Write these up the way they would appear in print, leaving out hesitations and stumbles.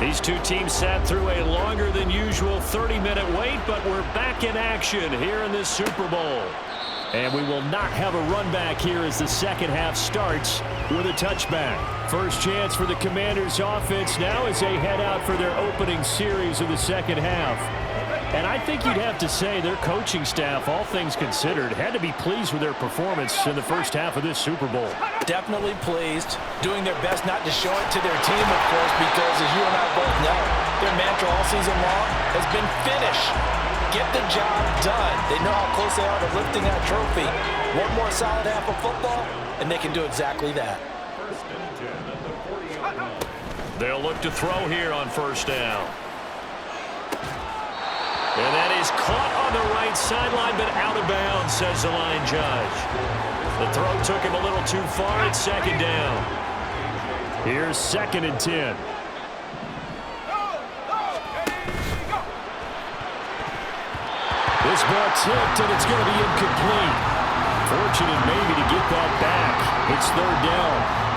These two teams sat through a longer than usual 30-minute wait, but we're back in action here in this Super Bowl. And we will not have a run back here as the second half starts with a touchback. First chance for the Commanders offense now as they head out for their opening series of the second half. And I think you'd have to say their coaching staff, all things considered, had to be pleased with their performance in the first half of this Super Bowl. Definitely pleased, doing their best not to show it to their team, of course, because as you and I both know, their mantra all season long has been finish. Get the job done. They know how close they are to lifting that trophy. One more solid half of football, and they can do exactly that. They'll look to throw here on first down. And that is caught on the right sideline, but out of bounds, says the line judge. The throw took him a little too far at second down. Here's 2nd and 10. This ball tipped, and it's going to be incomplete. Fortunate maybe to get that back. It's 3rd down.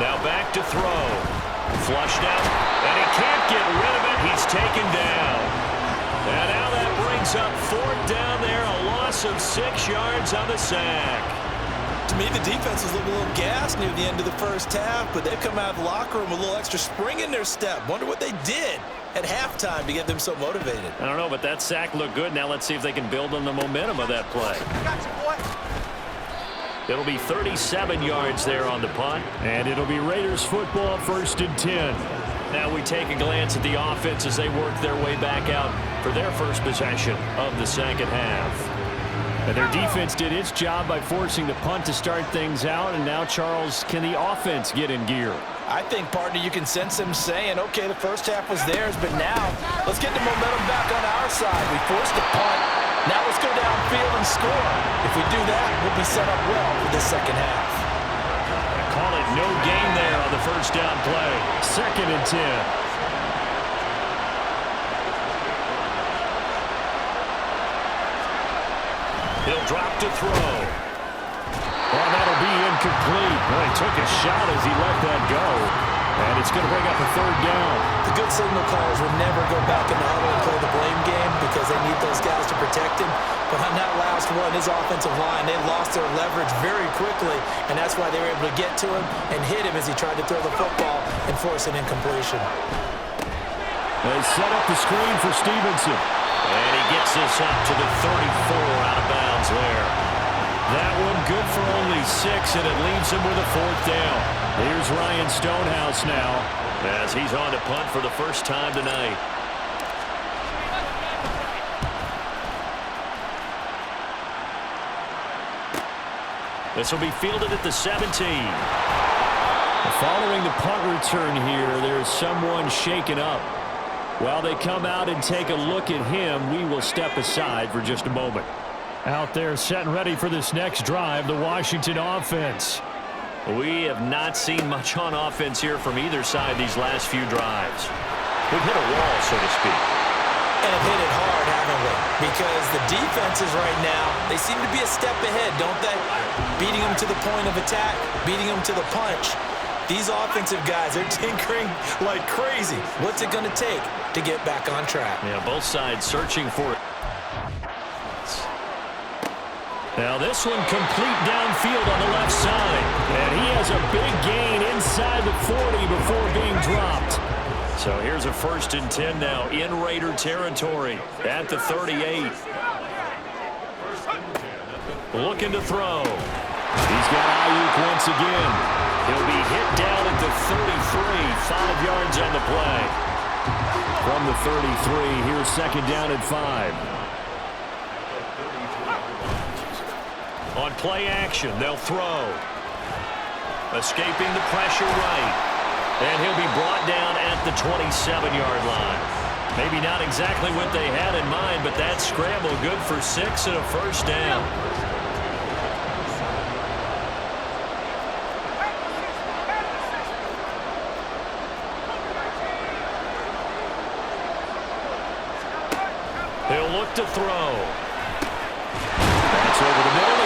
Now back to throw. Flushed out, and he can't get rid of it. He's taken down. And now that brings up 4th down there, a loss of 6 yards on the sack. To me, the defense was looking a little gassed near the end of the first half, but they've come out of the locker room with a little extra spring in their step. Wonder what they did at halftime to get them so motivated. I don't know, but that sack looked good. Now let's see if they can build on the momentum of that play. It'll be 37 yards there on the punt, and it'll be Raiders football, 1st and 10. Now we take a glance at the offense as they work their way back out for their first possession of the second half. And their defense did its job by forcing the punt to start things out, and now, Charles, can the offense get in gear? I think, partner, you can sense them saying, okay, the first half was theirs, but now let's get the momentum back on our side. We forced the punt. Now let's go downfield and score. If we do that, we'll be set up well for the second half. I call it no gain there on the first down play. 2nd and 10. He'll drop to throw. Oh, that'll be incomplete. Well, he took a shot as he let that go. And it's going to bring up a 3rd down. The good signal callers will never go back in the huddle and play the blame game because they need those guys to protect him. But on that last one, his offensive line, they lost their leverage very quickly, and that's why they were able to get to him and hit him as he tried to throw the football and force an incompletion. They set up the screen for Stevenson. And he gets this up to the 34 out of bounds there. That one good for only 6, and it leaves him with a 4th down. Here's Ryan Stonehouse now as he's on to punt for the first time tonight. This will be fielded at the 17. Following the punt return here, there's someone shaken up. While they come out and take a look at him, we will step aside for just a moment. Out there set and ready for this next drive, the Washington offense. We have not seen much on offense here from either side these last few drives. We've hit a wall, so to speak. And have hit it hard, haven't we? Because the defenses right now, they seem to be a step ahead, don't they? Beating them to the point of attack, beating them to the punch. These offensive guys, they're tinkering like crazy. What's it going to take to get back on track? Yeah, both sides searching for it. Now this one complete downfield on the left side. And he has a big gain inside the 40 before being dropped. So here's a 1st and 10 now in Raider territory at the 38. Looking to throw. He's got Ayuk once again. He'll be hit down at the 33, 5 yards on the play. From the 33, here's 2nd down and 5. On play action, they'll throw. Escaping the pressure right. And he'll be brought down at the 27-yard line. Maybe not exactly what they had in mind, but that scramble good for 6 and a 1st down. He'll look to throw. That's over the middle.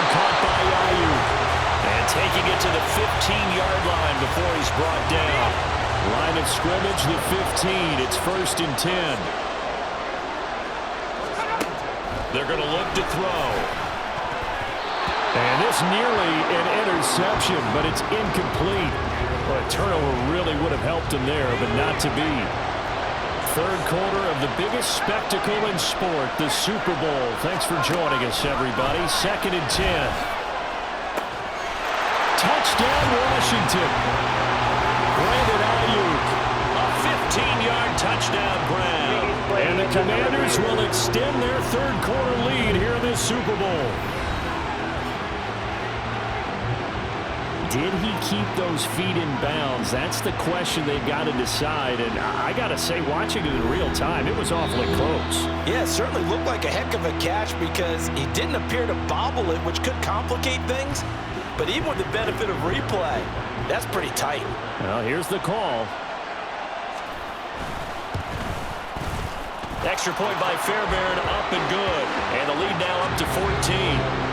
the 15-yard line before he's brought down. Line of scrimmage, the 15. It's 1st and 10. They're going to look to throw. And this nearly an interception, but it's incomplete. Well, a turnover really would have helped him there, but not to be. Third quarter of the biggest spectacle in sport, the Super Bowl. Thanks for joining us, everybody. 2nd and 10. Touchdown, Washington. Brandon Ayuk. A 15-yard touchdown grab. And the Commanders will extend their third quarter lead here in this Super Bowl. Did he keep those feet in bounds? That's the question they've got to decide. And I got to say, watching it in real time, it was awfully close. Yeah, it certainly looked like a heck of a catch because he didn't appear to bobble it, which could complicate things. But even with the benefit of replay, that's pretty tight. Well, here's the call. Extra point by Fairbairn, up and good. And the lead now up to 14.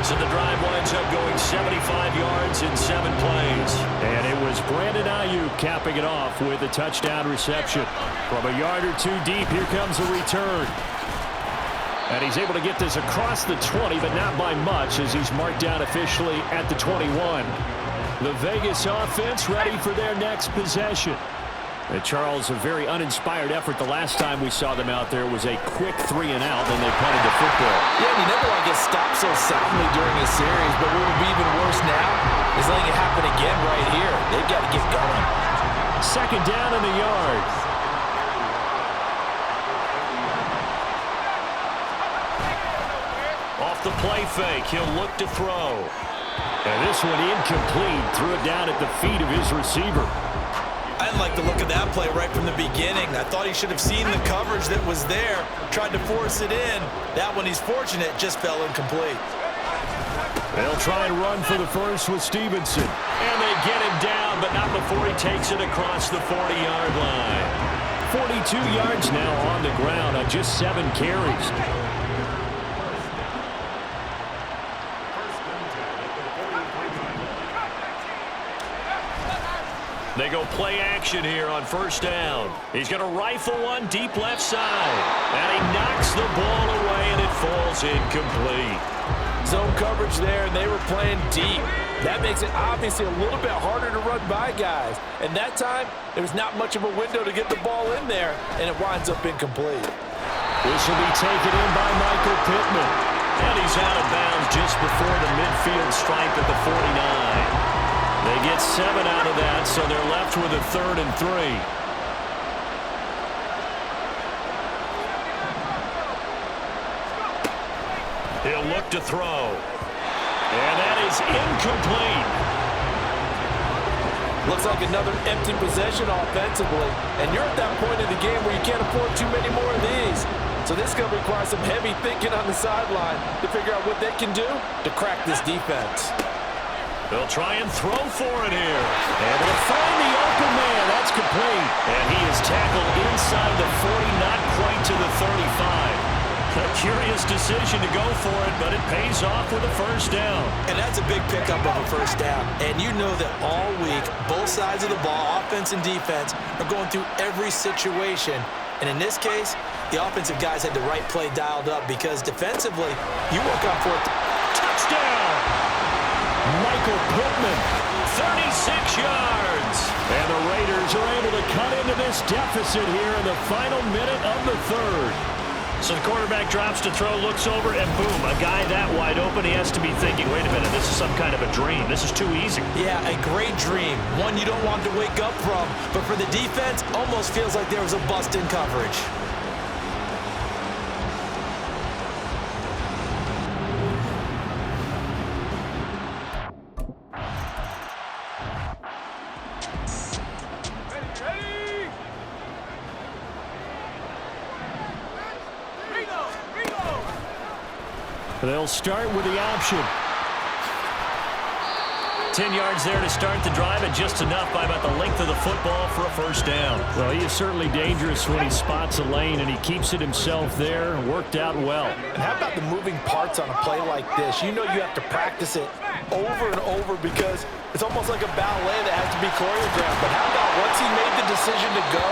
So the drive winds up going 75 yards in 7 plays. And it was Brandon Ayuk capping it off with a touchdown reception. From a yard or two deep, here comes a return. And he's able to get this across the 20, but not by much as he's marked down officially at the 21. The Vegas offense ready for their next possession. And Charles, a very uninspired effort the last time we saw them out there was a quick 3 and out, then they punted the football. Yeah, and you never want to get stopped so soundly during a series, but what would be even worse now is letting it happen again right here. They've got to get going. 2nd down in the yard. Off the play fake, he'll look to throw. And this one incomplete, threw it down at the feet of his receiver. I didn't like the look of that play right from the beginning. I thought he should have seen the coverage that was there, tried to force it in. That one, he's fortunate, just fell incomplete. They'll try and run for the first with Stevenson. And they get him down, but not before he takes it across the 40-yard line. 42 yards now on the ground on just 7 carries. They go play action here on 1st down. He's going to rifle one deep left side. And he knocks the ball away, and it falls incomplete. Zone coverage there, and they were playing deep. That makes it obviously a little bit harder to run by guys. And that time, there was not much of a window to get the ball in there, and it winds up incomplete. This will be taken in by Michael Pittman. And he's out of bounds just before the midfield stripe at the 49. They get 7 out of that, so they're left with a 3rd and 3. He'll look to throw. And that is incomplete. Looks like another empty possession offensively. And you're at that point in the game where you can't afford too many more of these. So this is going to require some heavy thinking on the sideline to figure out what they can do to crack this defense. They'll try and throw for it here. And they'll find the open man. That's complete. And he is tackled inside the 40, not quite to the 35. A curious decision to go for it, but it pays off with a 1st down. And that's a big pickup of a 1st down. And you know that all week, both sides of the ball, offense and defense, are going through every situation. And in this case, the offensive guys had the right play dialed up because defensively, you work on 4th. Touchdown! Michael Pittman, 36 yards. And the Raiders are able to cut into this deficit here in the final minute of the 3rd. So the quarterback drops to throw, looks over, and boom, a guy that wide open, he has to be thinking, wait a minute, this is some kind of a dream. This is too easy. Yeah, a great dream. One you don't want to wake up from. But for the defense, almost feels like there was a bust in coverage. They'll start with the option. 10 yards there to start the drive, and just enough by about the length of the football for a 1st down. Well, he is certainly dangerous when he spots a lane, and he keeps it himself there. Worked out well. And how about the moving parts on a play like this? You know you have to practice it over and over because it's almost like a ballet that has to be choreographed. But how about once he made the decision to go,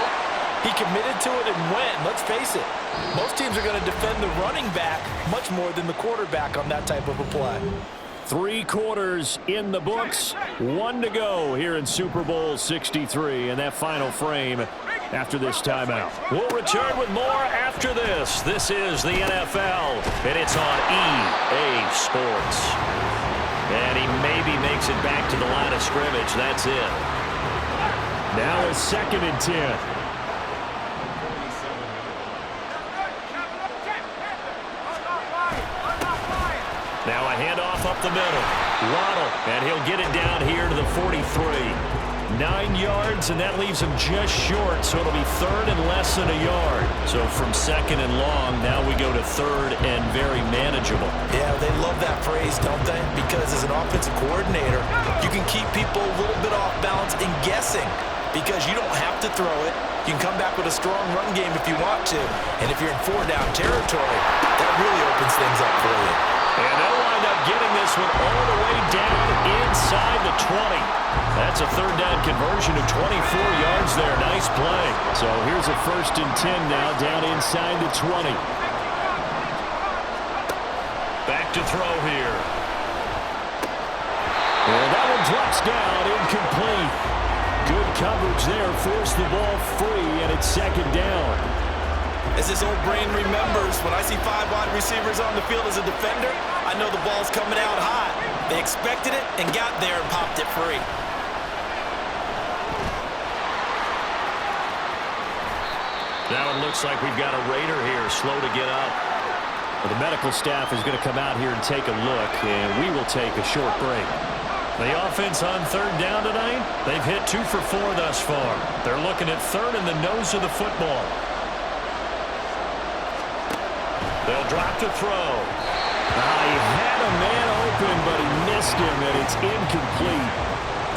he committed to it and went. Let's face it, most teams are going to defend the running back much more than the quarterback on that type of a play. 3 quarters in the books, 1 to go here in Super Bowl 63 in that final frame after this timeout. We'll return with more after this. This is the NFL, and it's on EA Sports. And he maybe makes it back to the line of scrimmage. That's it. Now a 2nd and 10. Now a handoff up the middle. Waddle, and he'll get it down here to the 43. 9 yards, and that leaves him just short, so it'll be 3rd and less than a yard. So from 2nd and long, now we go to 3rd and very manageable. Yeah, they love that phrase, don't they? Because as an offensive coordinator, you can keep people a little bit off balance and guessing because you don't have to throw it. You can come back with a strong run game if you want to. And if you're in 4-down territory, that really opens things up for you. And they'll wind up getting this one all the way down inside the 20. That's a 3rd down conversion of 24 yards there. Nice play. So here's a 1st and 10 now down inside the 20. Back to throw here. And that one drops down, incomplete. Good coverage there, forced the ball free, and it's 2nd down. As his old brain remembers, when I see 5 wide receivers on the field as a defender, I know the ball's coming out hot. They expected it and got there and popped it free. Now it looks like we've got a Raider here, slow to get up. Well, the medical staff is going to come out here and take a look, and we will take a short break. The offense on 3rd down tonight, they've hit 2 for 4 thus far. They're looking at 3rd in the nose of the football. They'll drop to throw. He had a man open, but he missed him, and it's incomplete.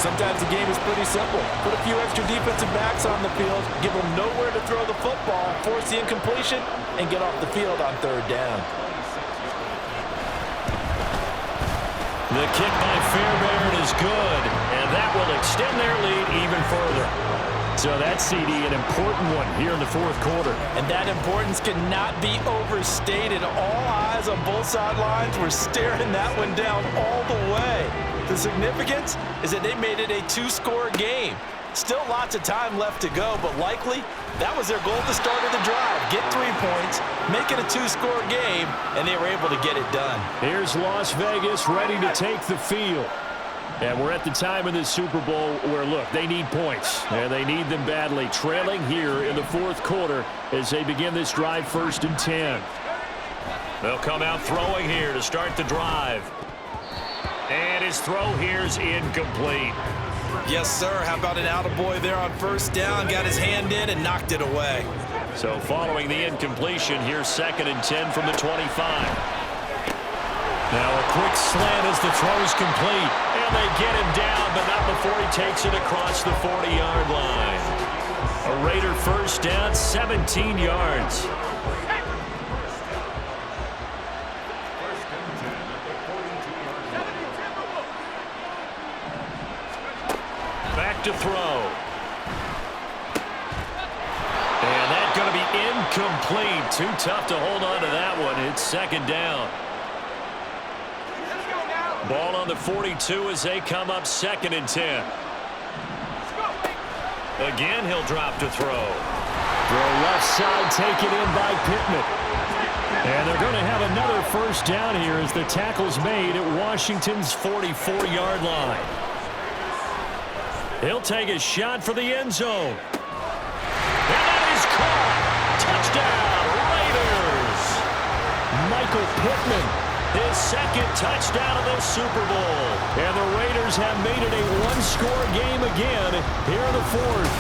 Sometimes the game is pretty simple. Put a few extra defensive backs on the field, give them nowhere to throw the football, force the incompletion, and get off the field on 3rd down. The kick by Fairbairn is good, and that will extend their lead even further. So that's, CD, an important one here in the 4th quarter. And that importance cannot be overstated. All eyes on both sidelines were staring that one down all the way. The significance is that they made it a 2-score game. Still lots of time left to go, but likely that was their goal at the start of the drive. Get 3 points, make it a 2-score game, and they were able to get it done. Here's Las Vegas ready to take the field. And we're at the time in this Super Bowl where, look, they need points, and they need them badly. Trailing here in the 4th quarter as they begin this drive, 1st and 10. They'll come out throwing here to start the drive. And his throw here's incomplete. Yes, sir. How about an attaboy there on 1st down? Got his hand in and knocked it away. So following the incompletion, here's 2nd and 10 from the 25. Now a quick slant as the throw's complete. And they get him down, but not before he takes it across the 40-yard line. A Raider 1st down, 17 yards. Back to throw. And that's going to be incomplete. Too tough to hold on to that one. It's 2nd down. Ball on the 42 as they come up 2nd and 10. Again, he'll drop to throw. Throw left side taken in by Pittman. And they're going to have another 1st down here as the tackle's made at Washington's 44-yard line. He'll take a shot for the end zone. And that is caught. Touchdown, Raiders. Michael Pittman. His 2nd touchdown of this Super Bowl. And the Raiders have made it a 1-score game again here in the 4th.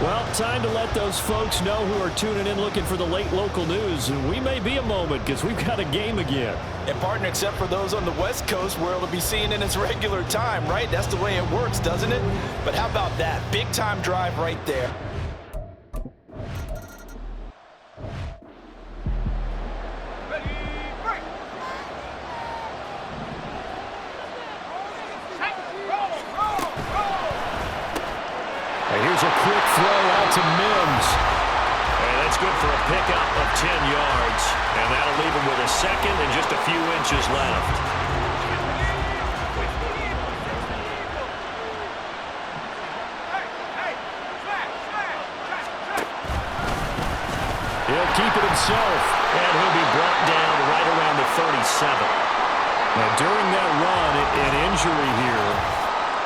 Well, time to let those folks know who are tuning in looking for the late local news. We may be a moment because we've got a game again. And, partner, except for those on the West Coast where it'll be seen in its regular time, right? That's the way it works, doesn't it? But how about that? Big-time drive right there. throw out to Mims. And that's good for a pickup of 10 yards. And that'll leave him with a second and just a few inches left. He'll keep it himself, and he'll be brought down right around the 37. Now, during that run, an injury here.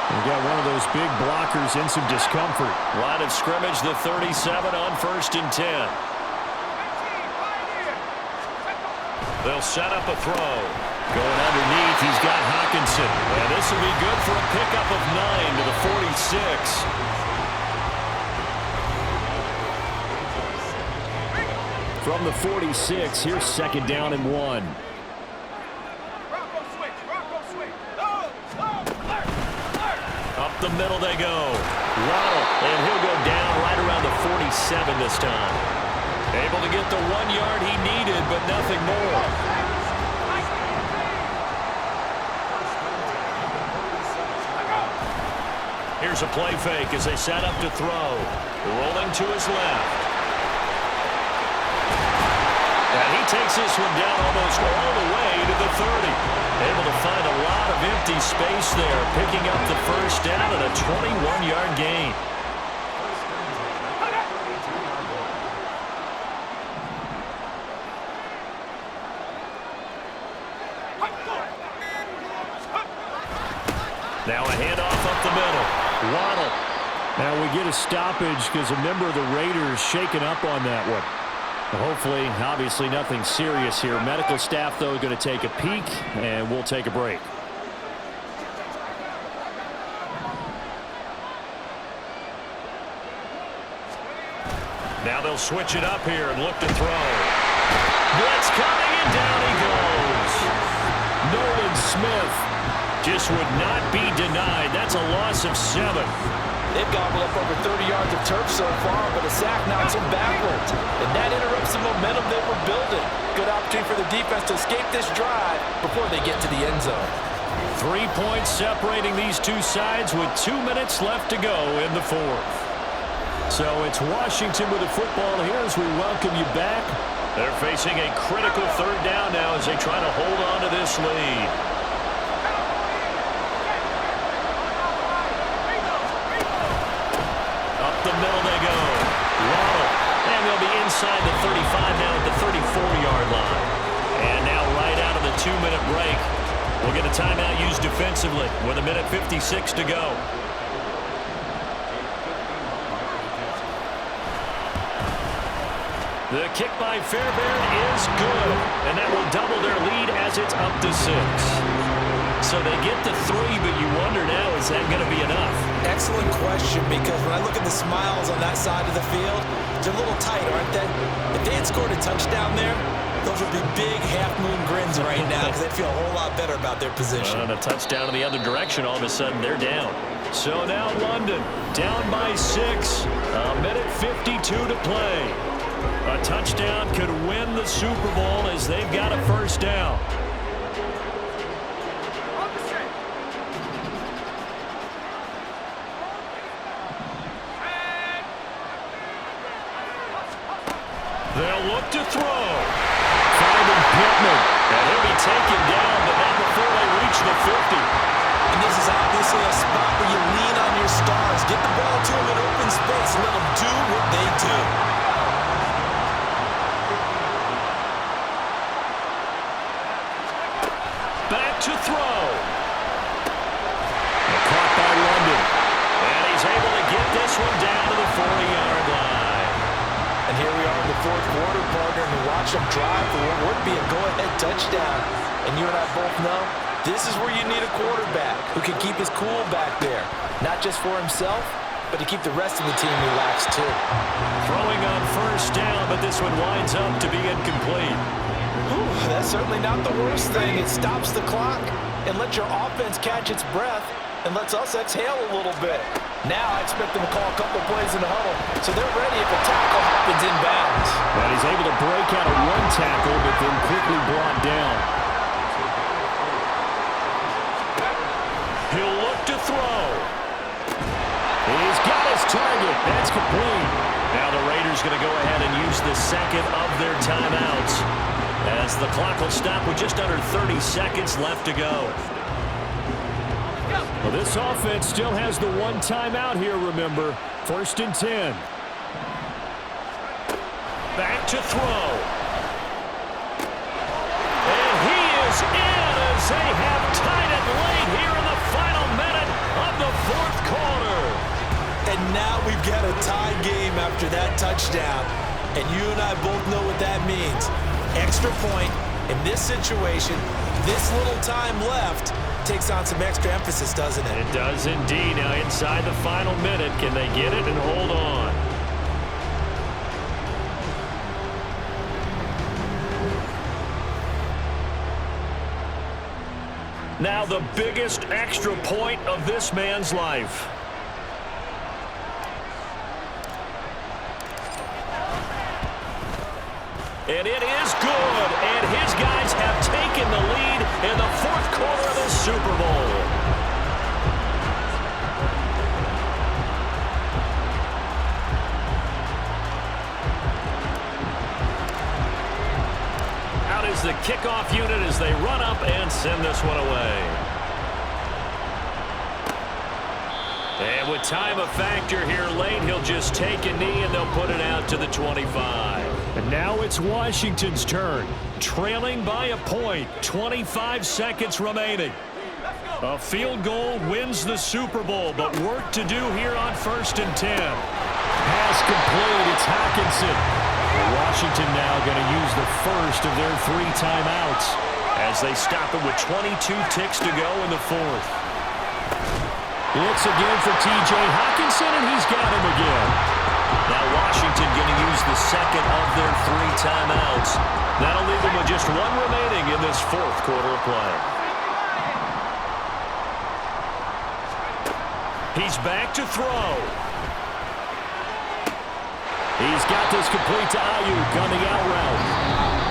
We've got one of those big blockers in some discomfort. Line of scrimmage, the 37 on 1st and 10. They'll set up a throw. Going underneath, he's got Hawkinson. And this will be good for a pickup of 9 to the 46. From the 46, here's 2nd down and 1. Up the middle they go. Waddle, and he'll go down right around the 47 this time. Able to get the 1 yard he needed, but nothing more. Here's a play fake as they set up to throw. Rolling to his left. And he takes this one down almost all the way to the 30. Able to find a lot of empty space there, picking up the 1st down and a 21-yard gain. Now a handoff up the middle. Waddle. Now we get a stoppage because a member of the Raiders shaken up on that one. Hopefully, obviously nothing serious here. Medical staff, though, going to take a peek, and we'll take a break. Now they'll switch it up here and look to throw. Blitz coming, and down he goes. Nolan Smith just would not be denied. That's a loss of 7. They've gobbled up over 30 yards of turf so far, but a sack knocks them backwards. And that interrupts the momentum they were building. Good opportunity for the defense to escape this drive before they get to the end zone. 3 points separating these two sides with 2 minutes left to go in the 4th. So it's Washington with the football here as we welcome you back. They're facing a critical 3rd down now as they try to hold on to this lead. The middle they go. Waddle. And they'll be inside the 35 now at the 34-yard line. And now right out of the 2-minute break, we'll get a timeout used defensively with 1:56 to go. The kick by Fairbairn is good. And that will double their lead as it's up to 6. So they get the 3, but you wonder now, is that going to be enough? Excellent question, because when I look at the smiles on that side of the field, they're a little tight, aren't they? If they had scored a touchdown there, those would be big half-moon grins right now because they'd feel a whole lot better about their position. And a touchdown in the other direction, all of a sudden they're down. So now London down by 6, 1:52 to play. A touchdown could win the Super Bowl as they've got a 1st down. They'll look to throw. Finding Pittman. And he'll be taken down, but not before they reach the 50. And this is obviously a spot where you lean on your stars. Get the ball to them in open space and let them do what they do. Back to throw. Caught by London. And he's able to get this one down to the 40-yard line. And here we are in the 4th quarter, partner, and watch them drive for what would be a go-ahead touchdown. And you and I both know this is where you need a quarterback who can keep his cool back there. Not just for himself, but to keep the rest of the team relaxed too. Throwing on 1st down, but this one winds up to be incomplete. Whew, that's certainly not the worst thing. It stops the clock and lets your offense catch its breath and lets us exhale a little bit. Now I expect them to call a couple plays in the huddle, so they're ready if a tackle happens inbounds. And he's able to break out of one tackle, but then quickly brought down. He'll look to throw. He's got it his target. That's complete. Now the Raiders going to go ahead and use the second of their timeouts, as the clock will stop with just under 30 seconds left to go. Well, this offense still has the one timeout here, remember. 1st and 10. Back to throw. And he is in as they have tied it late here in the final minute of the 4th quarter. And now we've got a tie game after that touchdown. And you and I both know what that means. Extra point in this situation, this little time left, takes on some extra emphasis, doesn't it? It does indeed. Now inside the final minute, can they get it and hold on? Now the biggest extra point of this man's life. And it is good, and his guys have taken the lead in the 4th quarter of the Super Bowl. Out is the kickoff unit as they run up and send this one away. And with time a factor here late, he'll just take a knee and they'll put it out to the 25. And now it's Washington's turn, trailing by a point, 25 seconds remaining. A field goal wins the Super Bowl, but work to do here on 1st and 10. Pass complete, it's Hockenson. Washington now going to use the first of their 3 timeouts as they stop it with 22 ticks to go in the 4th. Looks again for T.J. Hockenson, and he's got him again. Now Washington going to use the second of their 3 timeouts. That'll leave them with just 1 remaining in this 4th quarter of play. He's back to throw. He's got this complete to Ayuk on the out route.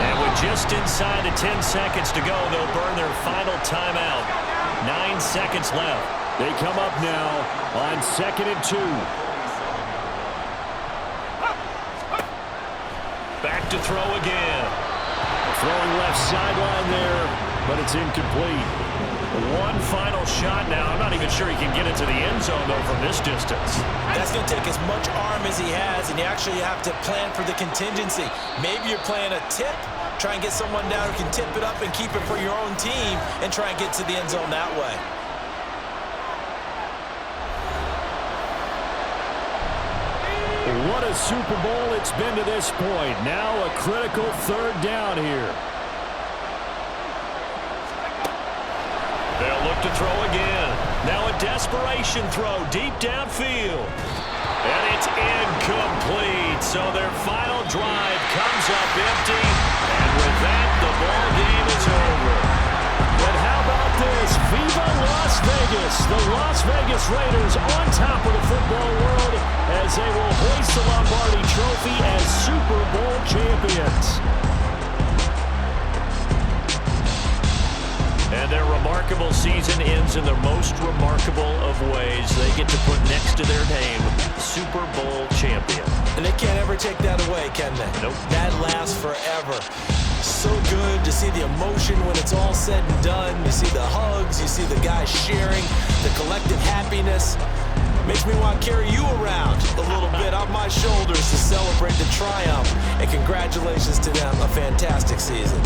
And with just inside of 10 seconds to go, they'll burn their final timeout. 9 seconds left. They come up now on 2nd and 2. Back to throw again. Throwing left sideline there, but it's incomplete. 1 final shot now. I'm not even sure he can get into the end zone, though, from this distance. That's going to take as much arm as he has, and you actually have to plan for the contingency. Maybe you're playing a tip, try and get someone down who can tip it up and keep it for your own team and try and get to the end zone that way. What a Super Bowl it's been to this point. Now a critical 3rd down here. They'll look to throw again. Now a desperation throw deep downfield. And it's incomplete. So their final drive comes up empty. And with that, the ball game is over. But how about this? Viva Las Vegas! The Las Vegas Raiders on top of the football world as they will hoist the Lombardi Trophy as Super Bowl champions. And their remarkable season ends in the most remarkable of ways. They get to put next to their name, Super Bowl champion. And they can't ever take that away, can they? Nope. That lasts forever. So good to see the emotion when it's all said and done. You see the hugs, you see the guys sharing, the collective happiness. Makes me want to carry you around a little bit on my shoulders to celebrate the triumph. And congratulations to them, a fantastic season.